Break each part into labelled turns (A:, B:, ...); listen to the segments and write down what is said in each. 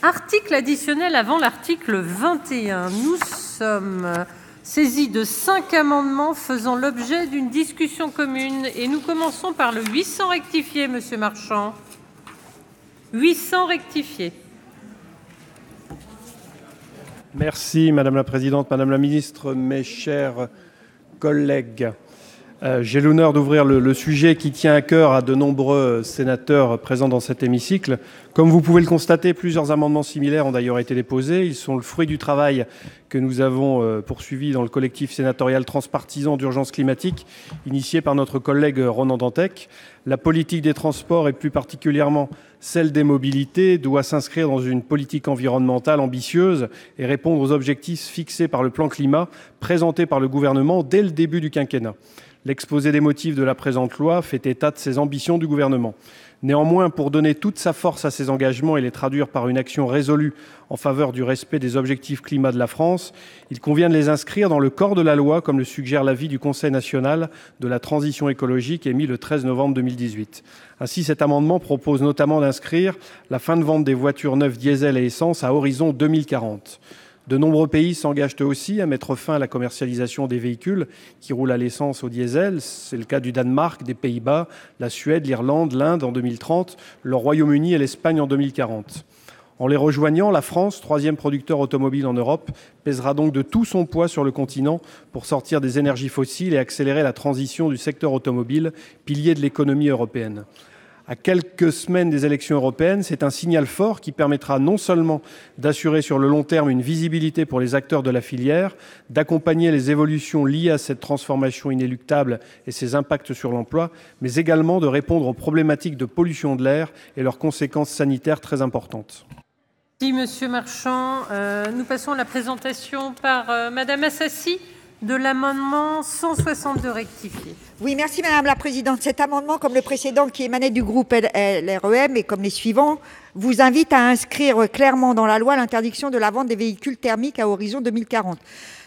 A: Article additionnel avant l'article 21. Nous sommes saisis de 5 amendements faisant l'objet d'une discussion commune et nous commençons par le 800 rectifié, monsieur Marchand. 800 rectifié.
B: Merci Madame la Présidente, Madame la Ministre, mes chers collègues. J'ai l'honneur d'ouvrir le sujet qui tient à cœur à de nombreux sénateurs présents dans cet hémicycle. Comme vous pouvez le constater, plusieurs amendements similaires ont d'ailleurs été déposés. Ils sont le fruit du travail que nous avons poursuivi dans le collectif sénatorial transpartisan d'urgence climatique, initié par notre collègue Ronan Dantec. La politique des transports, et plus particulièrement celle des mobilités, doit s'inscrire dans une politique environnementale ambitieuse et répondre aux objectifs fixés par le plan climat présenté par le gouvernement dès le début du quinquennat. L'exposé des motifs de la présente loi fait état de ces ambitions du gouvernement. Néanmoins, pour donner toute sa force à ces engagements et les traduire par une action résolue en faveur du respect des objectifs climat de la France, il convient de les inscrire dans le corps de la loi, comme le suggère l'avis du Conseil national de la transition écologique émis le 13 novembre 2018. Ainsi, cet amendement propose notamment d'inscrire la fin de vente des voitures neuves diesel et essence à horizon 2040. De nombreux pays s'engagent eux aussi à mettre fin à la commercialisation des véhicules qui roulent à l'essence ou au diesel. C'est le cas du Danemark, des Pays-Bas, la Suède, l'Irlande, l'Inde en 2030, le Royaume-Uni et l'Espagne en 2040. En les rejoignant, la France, troisième producteur automobile en Europe, pèsera donc de tout son poids sur le continent pour sortir des énergies fossiles et accélérer la transition du secteur automobile, pilier de l'économie européenne. À quelques semaines des élections européennes, c'est un signal fort qui permettra non seulement d'assurer sur le long terme une visibilité pour les acteurs de la filière, d'accompagner les évolutions liées à cette transformation inéluctable et ses impacts sur l'emploi, mais également de répondre aux problématiques de pollution de l'air et leurs conséquences sanitaires très importantes.
A: Merci, monsieur Marchand. Nous passons à la présentation par Madame Assassi de l'amendement 162 rectifié.
C: Oui, merci Madame la Présidente. Cet amendement, comme le précédent qui émanait du groupe LREM et comme les suivants, vous invite à inscrire clairement dans la loi l'interdiction de la vente des véhicules thermiques à horizon 2040.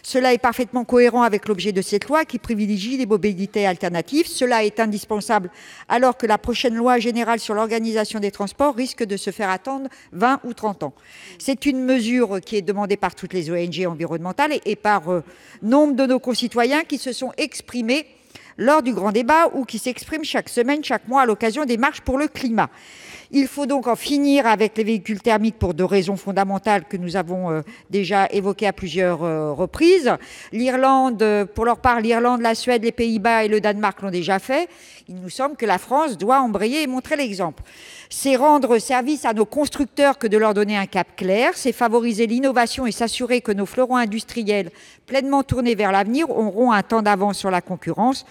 C: Cela est parfaitement cohérent avec l'objet de cette loi qui privilégie les mobilités alternatives. Cela est indispensable alors que la prochaine loi générale sur l'organisation des transports risque de se faire attendre 20 ou 30 ans. C'est une mesure qui est demandée par toutes les ONG environnementales et par nombre de nos concitoyens qui se sont exprimés lors du grand débat ou qui s'expriment chaque semaine, chaque mois à l'occasion des marches pour le climat. Il faut donc en finir avec les véhicules thermiques pour 2 raisons fondamentales que nous avons déjà évoquées à plusieurs reprises. Pour leur part, l'Irlande, la Suède, les Pays-Bas et le Danemark l'ont déjà fait. Il nous semble que la France doit embrayer et montrer l'exemple. C'est rendre service à nos constructeurs que de leur donner un cap clair. C'est favoriser l'innovation et s'assurer que nos fleurons industriels pleinement tournés vers l'avenir auront un temps d'avance sur la concurrence.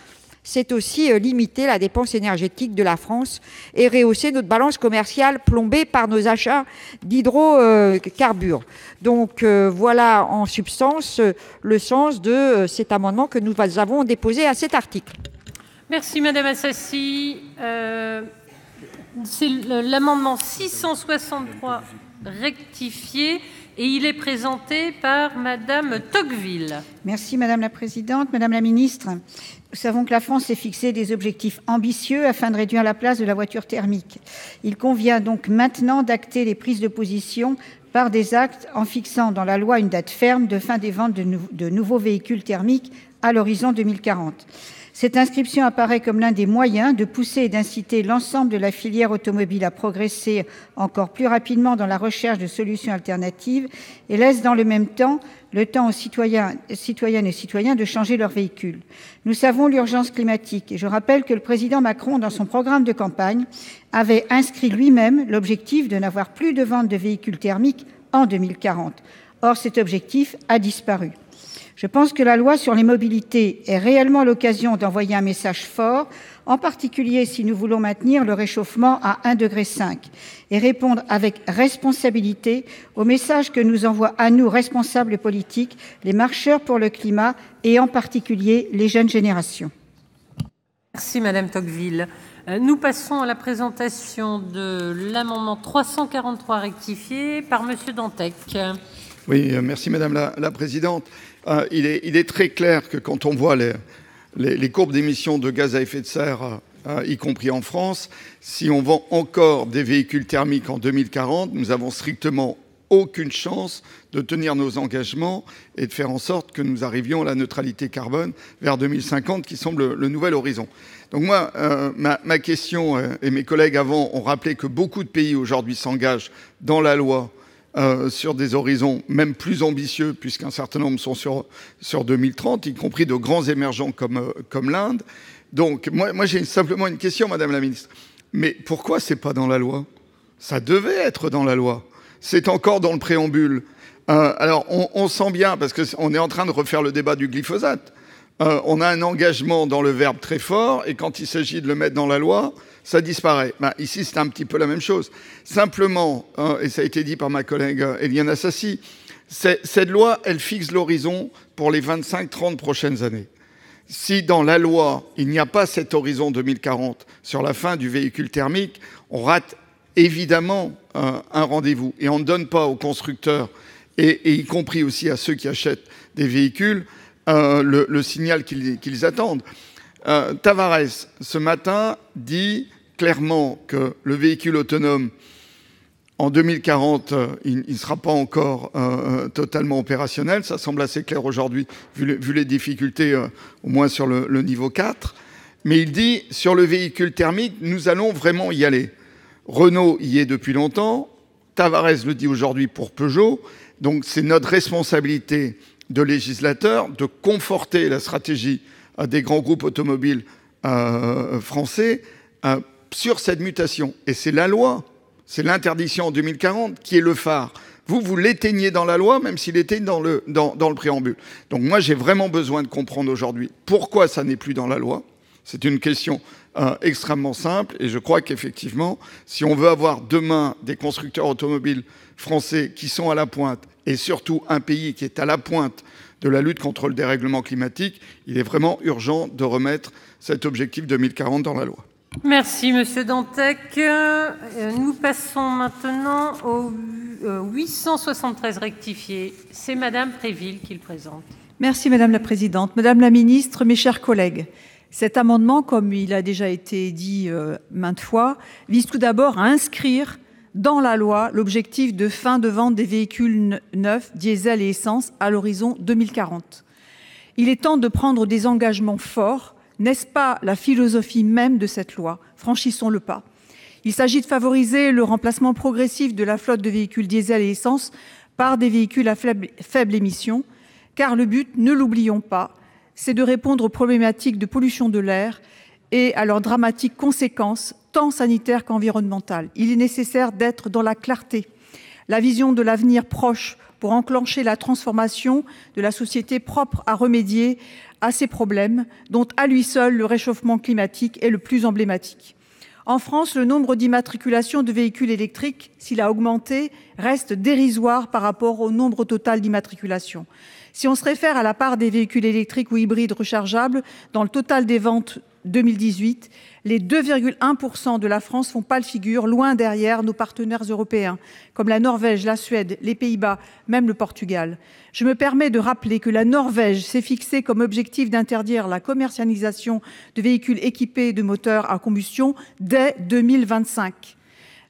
C: C'est aussi limiter la dépense énergétique de la France et rehausser notre balance commerciale plombée par nos achats d'hydrocarbures. Donc voilà en substance le sens de cet amendement que nous avons déposé à cet article.
A: Merci Madame Assassi. C'est l'amendement 663 rectifié et il est présenté par Madame Tocqueville.
D: Merci Madame la Présidente, Madame la Ministre. Nous savons que la France s'est fixé des objectifs ambitieux afin de réduire la place de la voiture thermique. Il convient donc maintenant d'acter les prises de position par des actes en fixant dans la loi une date ferme de fin des ventes de nouveaux véhicules thermiques à l'horizon 2040. Cette inscription apparaît comme l'un des moyens de pousser et d'inciter l'ensemble de la filière automobile à progresser encore plus rapidement dans la recherche de solutions alternatives et laisse dans le même temps le temps aux citoyennes et citoyens de changer leur véhicule. Nous savons l'urgence climatique et je rappelle que le président Macron, dans son programme de campagne, avait inscrit lui-même l'objectif de n'avoir plus de vente de véhicules thermiques en 2040. Or, cet objectif a disparu. Je pense que la loi sur les mobilités est réellement l'occasion d'envoyer un message fort, en particulier si nous voulons maintenir le réchauffement à 1,5 degré et répondre avec responsabilité au message que nous envoient à nous, responsables politiques, les marcheurs pour le climat et en particulier les jeunes générations.
A: Merci Madame Tocqueville. Nous passons à la présentation de l'amendement 343 rectifié par Monsieur Dantec.
E: Oui, merci Madame la Présidente. Il est très clair que quand on voit les courbes d'émissions de gaz à effet de serre, y compris en France, si on vend encore des véhicules thermiques en 2040, nous avons strictement aucune chance de tenir nos engagements et de faire en sorte que nous arrivions à la neutralité carbone vers 2050, qui semble le nouvel horizon. Donc moi, ma question, et mes collègues avant ont rappelé que beaucoup de pays aujourd'hui s'engagent dans la loi sur des horizons même plus ambitieux, puisqu'un certain nombre sont sur 2030, y compris de grands émergents comme l'Inde. Donc moi j'ai simplement une question, Madame la Ministre. Mais pourquoi c'est pas dans la loi? Ça devait être dans la loi. C'est encore dans le préambule. Alors on sent bien, parce qu'on est en train de refaire le débat du glyphosate, on a un engagement dans le verbe très fort, et quand il s'agit de le mettre dans la loi, ça disparaît. Ici, c'est un petit peu la même chose. Simplement, et ça a été dit par ma collègue Éliane Assassi, cette loi, elle fixe l'horizon pour les 25-30 prochaines années. Si dans la loi, il n'y a pas cet horizon 2040 sur la fin du véhicule thermique, on rate évidemment un rendez-vous. Et on ne donne pas aux constructeurs, et y compris aussi à ceux qui achètent des véhicules, le signal qu'ils attendent. Tavares, ce matin, dit clairement que le véhicule autonome, en 2040, il ne sera pas encore totalement opérationnel. Ça semble assez clair aujourd'hui, vu les difficultés, au moins sur le niveau 4. Mais il dit, sur le véhicule thermique, nous allons vraiment y aller. Renault y est depuis longtemps. Tavares le dit aujourd'hui pour Peugeot. Donc c'est notre responsabilité de législateur de conforter la stratégie des grands groupes automobiles français sur cette mutation. Et c'est la loi. C'est l'interdiction en 2040 qui est le phare. Vous l'éteignez dans la loi, même s'il était dans le préambule. Donc moi, j'ai vraiment besoin de comprendre aujourd'hui pourquoi ça n'est plus dans la loi. C'est une question extrêmement simple, et je crois qu'effectivement, si on veut avoir demain des constructeurs automobiles français qui sont à la pointe, et surtout un pays qui est à la pointe de la lutte contre le dérèglement climatique, il est vraiment urgent de remettre cet objectif 2040 dans la loi.
A: Merci, Monsieur Dantec. Nous passons maintenant au 873 rectifié. C'est Madame Préville qui le présente.
F: Merci Madame la Présidente. Madame la Ministre, mes chers collègues, cet amendement, comme il a déjà été dit maintes fois, vise tout d'abord à inscrire dans la loi l'objectif de fin de vente des véhicules neufs, diesel et essence à l'horizon 2040. Il est temps de prendre des engagements forts. N'est-ce pas la philosophie même de cette loi? Franchissons le pas. Il s'agit de favoriser le remplacement progressif de la flotte de véhicules diesel et essence par des véhicules à faible émission, car le but, ne l'oublions pas, c'est de répondre aux problématiques de pollution de l'air et à leurs dramatiques conséquences, tant sanitaires qu'environnementales. Il est nécessaire d'être dans la clarté, la vision de l'avenir proche pour enclencher la transformation de la société propre à remédier à ces problèmes dont à lui seul le réchauffement climatique est le plus emblématique. En France, le nombre d'immatriculations de véhicules électriques, s'il a augmenté, reste dérisoire par rapport au nombre total d'immatriculations. Si on se réfère à la part des véhicules électriques ou hybrides rechargeables dans le total des ventes 2018, les 2,1% de la France font pâle figure, loin derrière nos partenaires européens, comme la Norvège, la Suède, les Pays-Bas, même le Portugal. Je me permets de rappeler que la Norvège s'est fixé comme objectif d'interdire la commercialisation de véhicules équipés de moteurs à combustion dès 2025.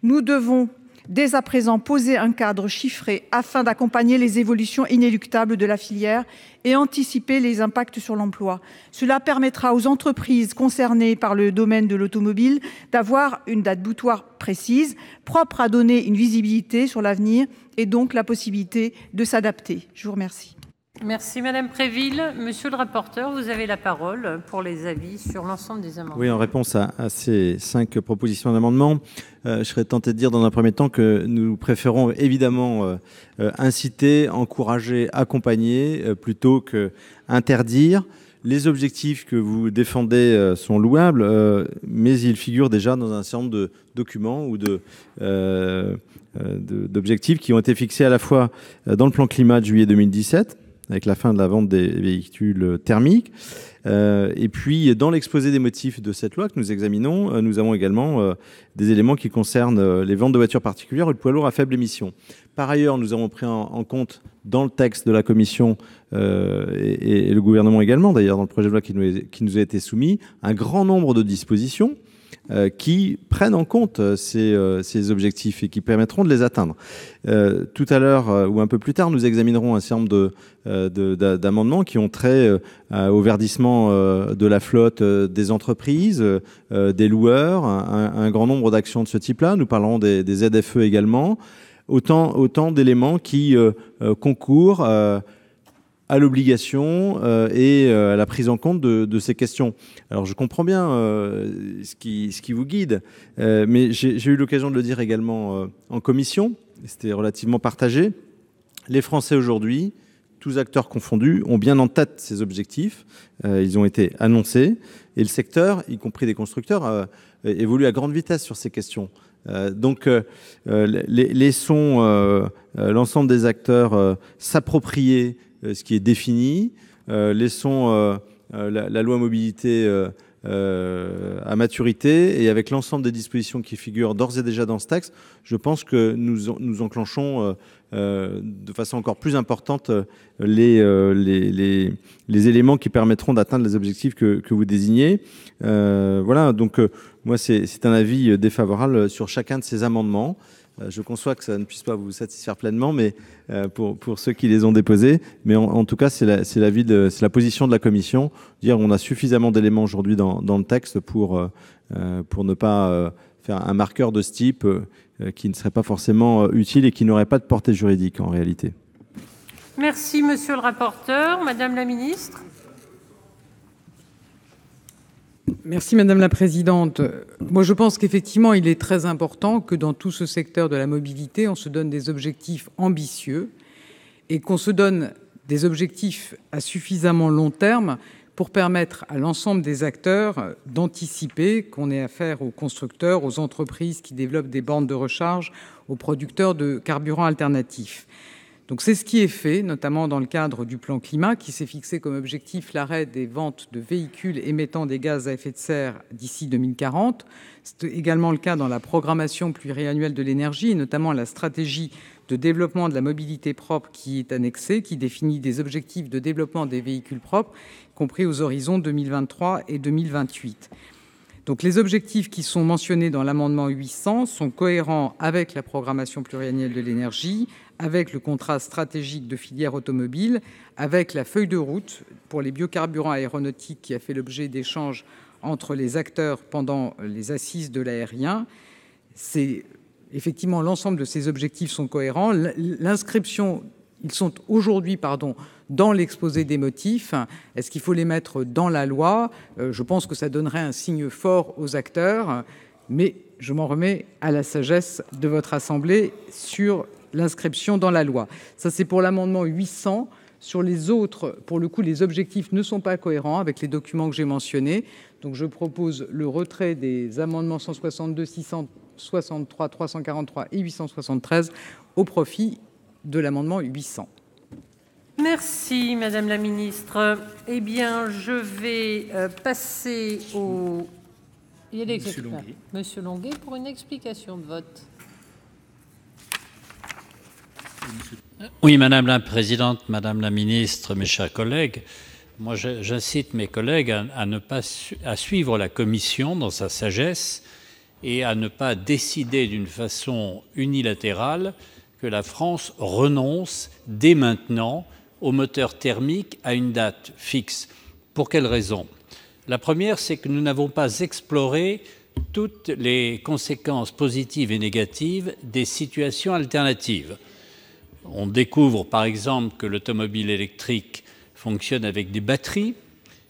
F: Nous devons dès à présent poser un cadre chiffré afin d'accompagner les évolutions inéluctables de la filière et anticiper les impacts sur l'emploi. Cela permettra aux entreprises concernées par le domaine de l'automobile d'avoir une date butoir précise, propre à donner une visibilité sur l'avenir et donc la possibilité de s'adapter. Je vous remercie.
A: Merci Madame Préville. Monsieur le rapporteur, vous avez la parole pour les avis sur l'ensemble des amendements.
G: Oui, en réponse à ces 5 propositions d'amendement, je serais tenté de dire dans un premier temps que nous préférons évidemment inciter, encourager, accompagner plutôt que interdire. Les objectifs que vous défendez sont louables, mais ils figurent déjà dans un certain nombre de documents ou d'objectifs qui ont été fixés à la fois dans le plan climat de juillet 2017, avec la fin de la vente des véhicules thermiques. Et puis, dans l'exposé des motifs de cette loi que nous examinons, nous avons également des éléments qui concernent les ventes de voitures particulières ou de poids lourds à faible émission. Par ailleurs, nous avons pris en compte dans le texte de la Commission et le gouvernement également, d'ailleurs, dans le projet de loi qui nous a été soumis, un grand nombre de dispositions qui prennent en compte ces objectifs et qui permettront de les atteindre. Tout à l'heure ou un peu plus tard, nous examinerons un certain nombre d'amendements qui ont trait au verdissement de la flotte des entreprises, des loueurs, un grand nombre d'actions de ce type-là. Nous parlerons des ZFE également. Autant d'éléments qui concourent à l'obligation et à la prise en compte de ces questions. Alors, je comprends bien ce qui vous guide, mais j'ai eu l'occasion de le dire également en commission. C'était relativement partagé. Les Français aujourd'hui, tous acteurs confondus, ont bien en tête ces objectifs. Ils ont été annoncés et le secteur, y compris des constructeurs, évolue à grande vitesse sur ces questions. Donc, laissons l'ensemble des acteurs s'approprier ce qui est défini. Laissons la loi mobilité à maturité, et avec l'ensemble des dispositions qui figurent d'ores et déjà dans ce texte, je pense que nous enclenchons de façon encore plus importante les éléments qui permettront d'atteindre les objectifs que vous désignez. Voilà, donc moi c'est un avis défavorable sur chacun de ces amendements. Je conçois que ça ne puisse pas vous satisfaire pleinement, mais pour ceux qui les ont déposés. Mais en tout cas, c'est la position de la Commission. Dire on a suffisamment d'éléments aujourd'hui dans le texte pour ne pas faire un marqueur de ce type qui ne serait pas forcément utile et qui n'aurait pas de portée juridique en réalité.
A: Merci, monsieur le rapporteur. Madame la ministre.
H: Merci Madame la Présidente. Moi, je pense qu'effectivement, il est très important que dans tout ce secteur de la mobilité, on se donne des objectifs ambitieux et qu'on se donne des objectifs à suffisamment long terme pour permettre à l'ensemble des acteurs d'anticiper, qu'on ait affaire aux constructeurs, aux entreprises qui développent des bornes de recharge, aux producteurs de carburants alternatifs. Donc c'est ce qui est fait, notamment dans le cadre du plan climat, qui s'est fixé comme objectif l'arrêt des ventes de véhicules émettant des gaz à effet de serre d'ici 2040. C'est également le cas dans la programmation pluriannuelle de l'énergie, et notamment la stratégie de développement de la mobilité propre qui est annexée, qui définit des objectifs de développement des véhicules propres, compris aux horizons 2023 et 2028. Donc les objectifs qui sont mentionnés dans l'amendement 800 sont cohérents avec la programmation pluriannuelle de l'énergie, avec le contrat stratégique de filière automobile, avec la feuille de route pour les biocarburants aéronautiques qui a fait l'objet d'échanges entre les acteurs pendant les assises de l'aérien. Effectivement, l'ensemble de ces objectifs sont cohérents. Ils sont aujourd'hui dans l'exposé des motifs. Est-ce qu'il faut les mettre dans la loi ? Je pense que ça donnerait un signe fort aux acteurs, mais je m'en remets à la sagesse de votre Assemblée sur l'inscription dans la loi. Ça, c'est pour l'amendement 800. Sur les autres, pour le coup, les objectifs ne sont pas cohérents avec les documents que j'ai mentionnés. Donc, je propose le retrait des amendements 162, 663, 343 et 873 au profit de l'amendement 800.
A: Merci, Madame la Ministre. Eh bien, je vais passer au... Monsieur Longuet pour une explication de vote.
I: Oui, Madame la Présidente, Madame la Ministre, mes chers collègues, moi j'incite mes collègues à suivre la Commission dans sa sagesse et à ne pas décider d'une façon unilatérale que la France renonce dès maintenant au moteur thermique à une date fixe. Pour quelles raisons ? La première, c'est que nous n'avons pas exploré toutes les conséquences positives et négatives des situations alternatives. On découvre par exemple que l'automobile électrique fonctionne avec des batteries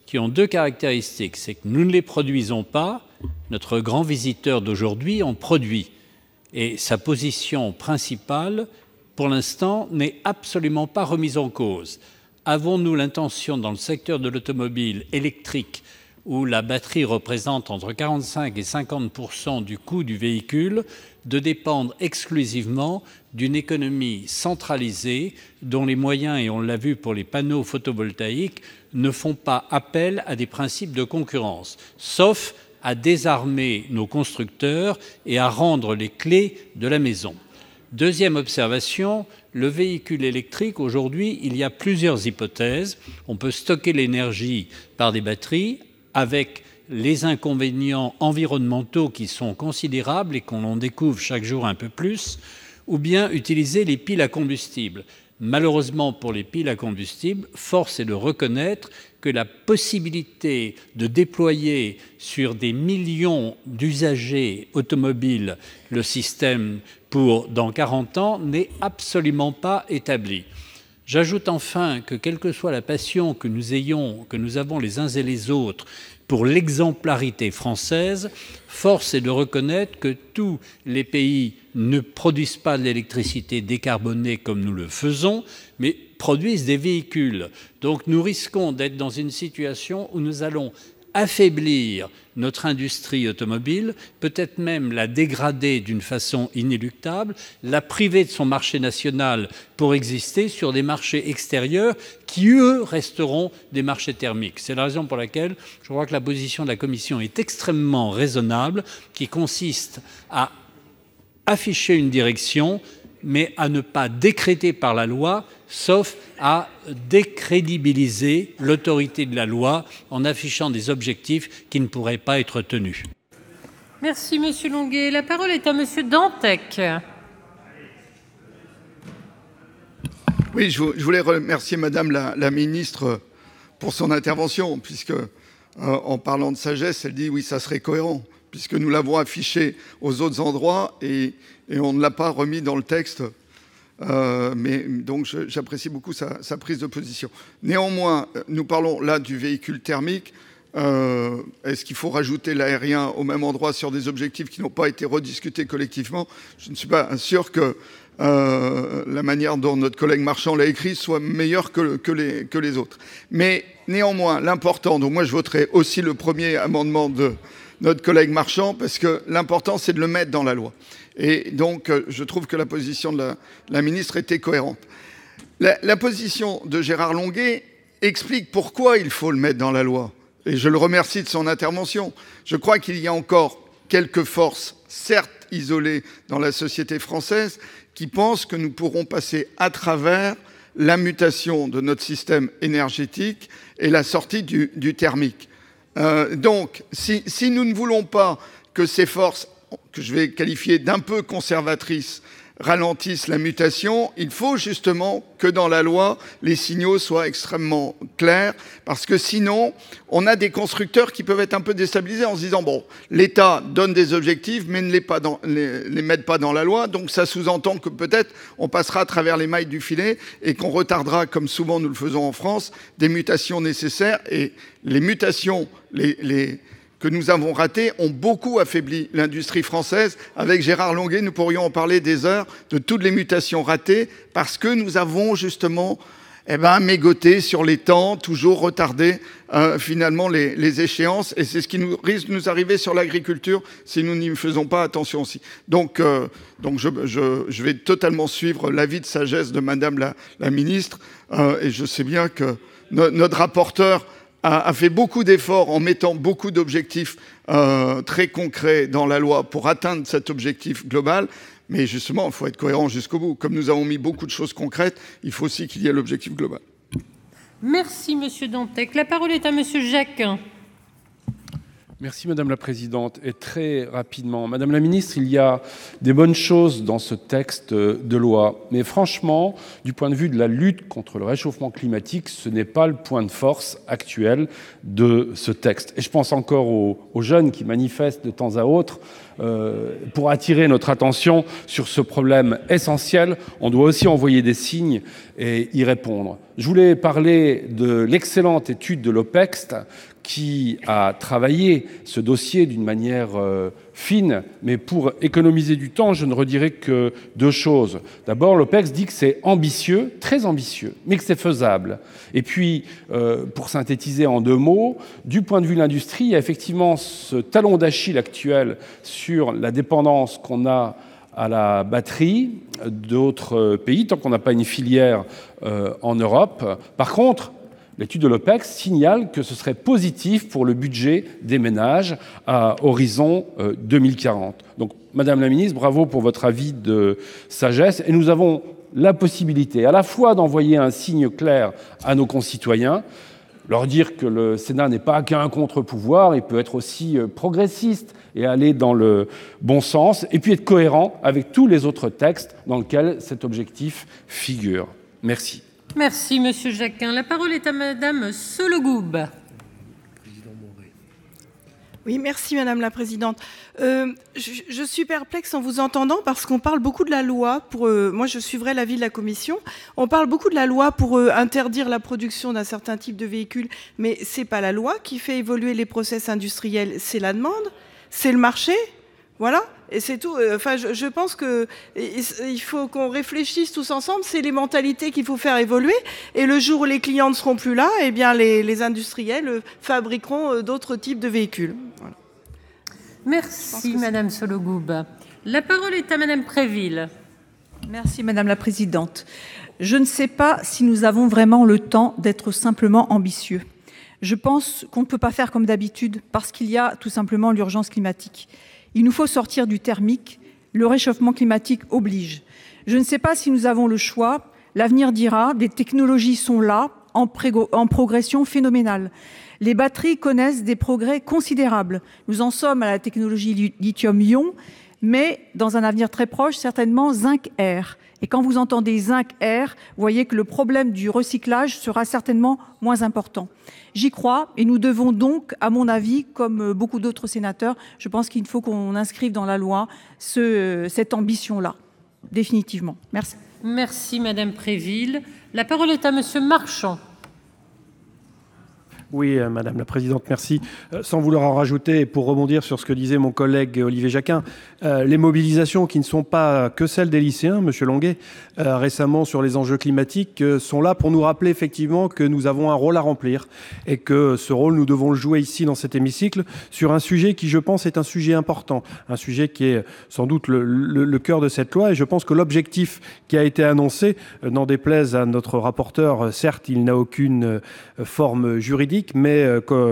I: qui ont deux caractéristiques. C'est que nous ne les produisons pas, notre grand visiteur d'aujourd'hui en produit. Et sa position principale, pour l'instant, n'est absolument pas remise en cause. Avons-nous l'intention, dans le secteur de l'automobile électrique, où la batterie représente entre 45 et 50% du coût du véhicule, de dépendre exclusivement d'une économie centralisée dont les moyens, et on l'a vu pour les panneaux photovoltaïques, ne font pas appel à des principes de concurrence, sauf à désarmer nos constructeurs et à rendre les clés de la maison. Deuxième observation, le véhicule électrique, aujourd'hui, il y a plusieurs hypothèses. On peut stocker l'énergie par des batteries avec les inconvénients environnementaux qui sont considérables et qu'on en découvre chaque jour un peu plus, ou bien utiliser les piles à combustible. Malheureusement, pour les piles à combustible, force est de reconnaître que la possibilité de déployer sur des millions d'usagers automobiles le système pour dans 40 ans n'est absolument pas établie. J'ajoute enfin que, quelle que soit la passion que nous avons les uns et les autres pour l'exemplarité française, force est de reconnaître que tous les pays ne produisent pas de l'électricité décarbonée comme nous le faisons, mais produisent des véhicules. Donc nous risquons d'être dans une situation où nous allons affaiblir notre industrie automobile, peut-être même la dégrader d'une façon inéluctable, la priver de son marché national pour exister sur des marchés extérieurs qui, eux, resteront des marchés thermiques. C'est la raison pour laquelle je crois que la position de la Commission est extrêmement raisonnable, qui consiste à afficher une direction, mais à ne pas décréter par la loi, sauf à décrédibiliser l'autorité de la loi en affichant des objectifs qui ne pourraient pas être tenus.
A: Merci, Monsieur Longuet. La parole est à Monsieur Dantec.
E: Oui, je voulais remercier Madame la ministre pour son intervention, puisque en parlant de sagesse, elle dit oui, ça serait cohérent, puisque nous l'avons affiché aux autres endroits et on ne l'a pas remis dans le texte. Mais donc j'apprécie beaucoup sa prise de position. Néanmoins, nous parlons là du véhicule thermique. Est-ce qu'il faut rajouter l'aérien au même endroit sur des objectifs qui n'ont pas été rediscutés collectivement? Je ne suis pas sûr que la manière dont notre collègue Marchand l'a écrit soit meilleure que les autres. Mais néanmoins, l'important, donc moi je voterai aussi le premier amendement de notre collègue Marchand, parce que l'important c'est de le mettre dans la loi. Et donc, je trouve que la position de la ministre était cohérente. La position de Gérard Longuet explique pourquoi il faut le mettre dans la loi. Et je le remercie de son intervention. Je crois qu'il y a encore quelques forces, certes isolées dans la société française, qui pensent que nous pourrons passer à travers la mutation de notre système énergétique et la sortie du thermique. Donc, si nous ne voulons pas que ces forces que je vais qualifier d'un peu conservatrices, ralentissent la mutation, il faut justement que dans la loi, les signaux soient extrêmement clairs, parce que sinon, on a des constructeurs qui peuvent être un peu déstabilisés en se disant, bon, l'État donne des objectifs, mais ne les met pas dans la loi, donc ça sous-entend que peut-être on passera à travers les mailles du filet et qu'on retardera, comme souvent nous le faisons en France, des mutations nécessaires, et les mutations, que nous avons ratés ont beaucoup affaibli l'industrie française. Avec Gérard Longuet, nous pourrions en parler des heures de toutes les mutations ratées parce que nous avons justement mégoté sur les temps, toujours retardé finalement les échéances. Et c'est ce qui risque de nous arriver sur l'agriculture si nous n'y faisons pas attention aussi. Donc je vais totalement suivre l'avis de sagesse de Madame la ministre. Et je sais bien que notre rapporteur a fait beaucoup d'efforts en mettant beaucoup d'objectifs très concrets dans la loi pour atteindre cet objectif global. Mais justement, il faut être cohérent jusqu'au bout. Comme nous avons mis beaucoup de choses concrètes, il faut aussi qu'il y ait l'objectif global.
A: Merci, Monsieur Dantec. La parole est à Monsieur Jacquin.
B: Merci Madame la Présidente. Et très rapidement, Madame la Ministre, il y a des bonnes choses dans ce texte de loi. Mais franchement, du point de vue de la lutte contre le réchauffement climatique, ce n'est pas le point de force actuel de ce texte. Et je pense encore aux jeunes qui manifestent de temps à autre pour attirer notre attention sur ce problème essentiel. On doit aussi envoyer des signes et y répondre. Je voulais parler de l'excellente étude de l'OPEXT qui a travaillé ce dossier d'une manière fine, mais pour économiser du temps, je ne redirai que deux choses. D'abord, l'OPEXT dit que c'est ambitieux, très ambitieux, mais que c'est faisable. Et puis, pour synthétiser en deux mots, du point de vue de l'industrie, il y a effectivement ce talon d'Achille actuel sur la dépendance qu'on a à la batterie d'autres pays, tant qu'on n'a pas une filière en Europe. Par contre, l'étude de l'OPEX signale que ce serait positif pour le budget des ménages à horizon 2040. Donc, Madame la Ministre, bravo pour votre avis de sagesse. Et nous avons la possibilité à la fois d'envoyer un signe clair à nos concitoyens
J: leur dire que le Sénat n'est pas qu'un contre-pouvoir, il peut être aussi progressiste et aller dans le bon sens, et puis être cohérent avec tous les autres textes dans lesquels cet objectif figure. Merci.
A: Merci, Monsieur Jacquin. La parole est à Madame Sollogoub.
K: Oui, merci Madame la Présidente. Je suis perplexe en vous entendant parce qu'on parle beaucoup de la loi pour... moi, je suivrai l'avis de la Commission. On parle beaucoup de la loi pour interdire la production d'un certain type de véhicule, mais c'est pas la loi qui fait évoluer les process industriels, c'est la demande, c'est le marché, voilà. Et c'est tout. Enfin, je pense qu'il faut qu'on réfléchisse tous ensemble. C'est les mentalités qu'il faut faire évoluer. Et le jour où les clients ne seront plus là, eh bien, les industriels fabriqueront d'autres types de véhicules. Voilà.
A: Merci, Madame Sollogoub. La parole est à Madame Préville.
F: Merci, Madame la Présidente. Je ne sais pas si nous avons vraiment le temps d'être simplement ambitieux. Je pense qu'on ne peut pas faire comme d'habitude parce qu'il y a tout simplement l'urgence climatique. Il nous faut sortir du thermique. Le réchauffement climatique oblige. Je ne sais pas si nous avons le choix. L'avenir dira. Des technologies sont là, en progression phénoménale. Les batteries connaissent des progrès considérables. Nous en sommes à la technologie lithium-ion, mais dans un avenir très proche, certainement zinc-air. Et quand vous entendez zinc-air, vous voyez que le problème du recyclage sera certainement moins important. J'y crois et nous devons donc, à mon avis, comme beaucoup d'autres sénateurs, je pense qu'il faut qu'on inscrive dans la loi cette ambition-là, définitivement. Merci.
A: Merci Madame Préville. La parole est à Monsieur Marchand.
B: Oui, Madame la Présidente, merci. Sans vouloir en rajouter, et pour rebondir sur ce que disait mon collègue Olivier Jacquin, les mobilisations qui ne sont pas que celles des lycéens, Monsieur Longuet, récemment sur les enjeux climatiques, sont là pour nous rappeler effectivement que nous avons un rôle à remplir et que ce rôle, nous devons le jouer ici dans cet hémicycle sur un sujet qui, je pense, est un sujet important, un sujet qui est sans doute le cœur de cette loi. Et je pense que l'objectif qui a été annoncé, n'en déplaise à notre rapporteur, certes, il n'a aucune forme juridique, mais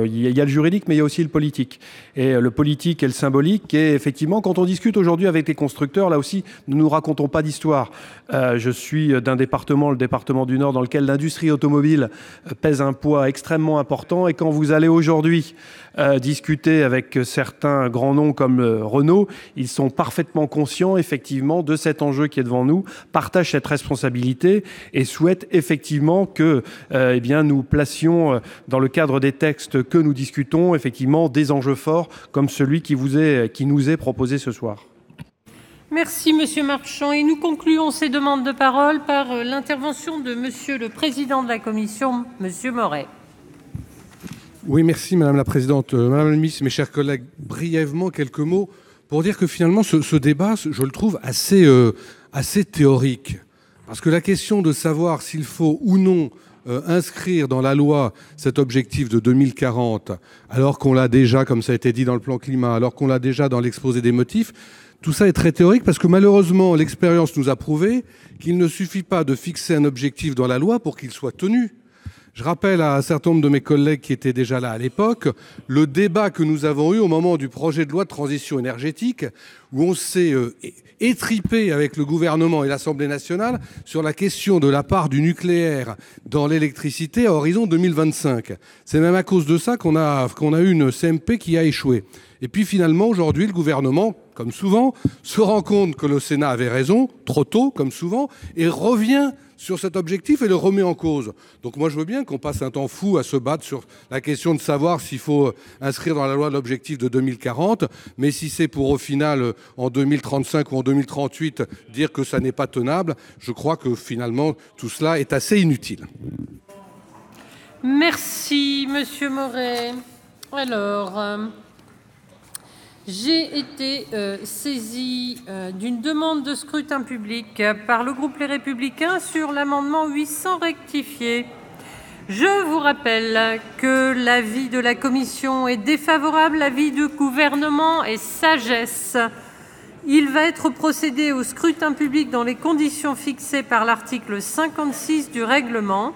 B: il y a le juridique, mais il y a aussi le politique. Et le politique et le symbolique. Et effectivement, quand on discute aujourd'hui avec les constructeurs, là aussi, ne nous racontons pas d'histoire. Je suis d'un département, le département du Nord, dans lequel l'industrie automobile pèse un poids extrêmement important. Et quand vous allez aujourd'hui discuter avec certains grands noms comme Renault, ils sont parfaitement conscients, effectivement, de cet enjeu qui est devant nous, partagent cette responsabilité et souhaitent effectivement que eh bien, nous placions dans le cadre des textes que nous discutons, effectivement, des enjeux forts comme celui qui nous est proposé ce soir.
A: Merci Monsieur Marchand. Et nous concluons ces demandes de parole par l'intervention de Monsieur le Président de la Commission, Monsieur Moret.
L: Oui, merci Madame la Présidente. Madame la Ministre, mes chers collègues, brièvement quelques mots pour dire que finalement ce débat, je le trouve assez théorique. Parce que la question de savoir s'il faut ou non inscrire dans la loi cet objectif de 2040, alors qu'on l'a déjà, comme ça a été dit dans le plan climat, alors qu'on l'a déjà dans l'exposé des motifs, tout ça est très théorique parce que malheureusement, l'expérience nous a prouvé qu'il ne suffit pas de fixer un objectif dans la loi pour qu'il soit tenu. Je rappelle à un certain nombre de mes collègues qui étaient déjà là à l'époque, le débat que nous avons eu au moment du projet de loi de transition énergétique, où on s'est étripé avec le gouvernement et l'Assemblée nationale sur la question de la part du nucléaire dans l'électricité à horizon 2025. C'est même à cause de ça qu'on a eu une CMP qui a échoué. Et puis finalement, aujourd'hui, le gouvernement, comme souvent, se rend compte que le Sénat avait raison, trop tôt, comme souvent, et revient sur cet objectif et le remet en cause. Donc moi, je veux bien qu'on passe un temps fou à se battre sur la question de savoir s'il faut inscrire dans la loi l'objectif de 2040, mais si c'est pour, au final, en 2035 ou en 2038, dire que ça n'est pas tenable, je crois que finalement, tout cela est assez inutile.
A: Merci, Monsieur Moret. Alors... J'ai été saisie d'une demande de scrutin public par le groupe Les Républicains sur l'amendement 800 rectifié. Je vous rappelle que l'avis de la commission est défavorable, l'avis du gouvernement est sagesse. Il va être procédé au scrutin public dans les conditions fixées par l'article 56 du règlement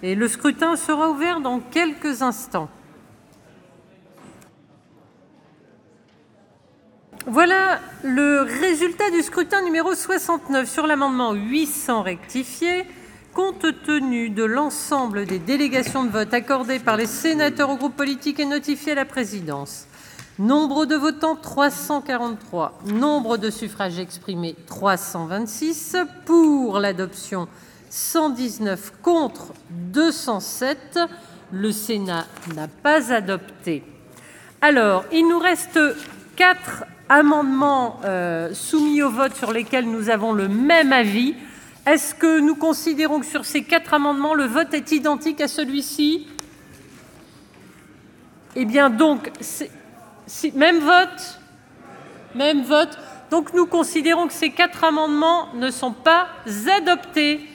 A: et le scrutin sera ouvert dans quelques instants. Voilà le résultat du scrutin numéro 69 sur l'amendement 800 rectifié. Compte tenu de l'ensemble des délégations de vote accordées par les sénateurs aux groupes politiques et notifiées à la présidence, nombre de votants 343, nombre de suffrages exprimés 326, pour l'adoption 119, contre 207, le Sénat n'a pas adopté. Alors, il nous reste 4 amendements soumis au vote sur lesquels nous avons le même avis. Est-ce que nous considérons que sur ces 4 amendements, le vote est identique à celui-ci? Eh bien, donc, même vote? Même vote. Donc, nous considérons que ces 4 amendements ne sont pas adoptés.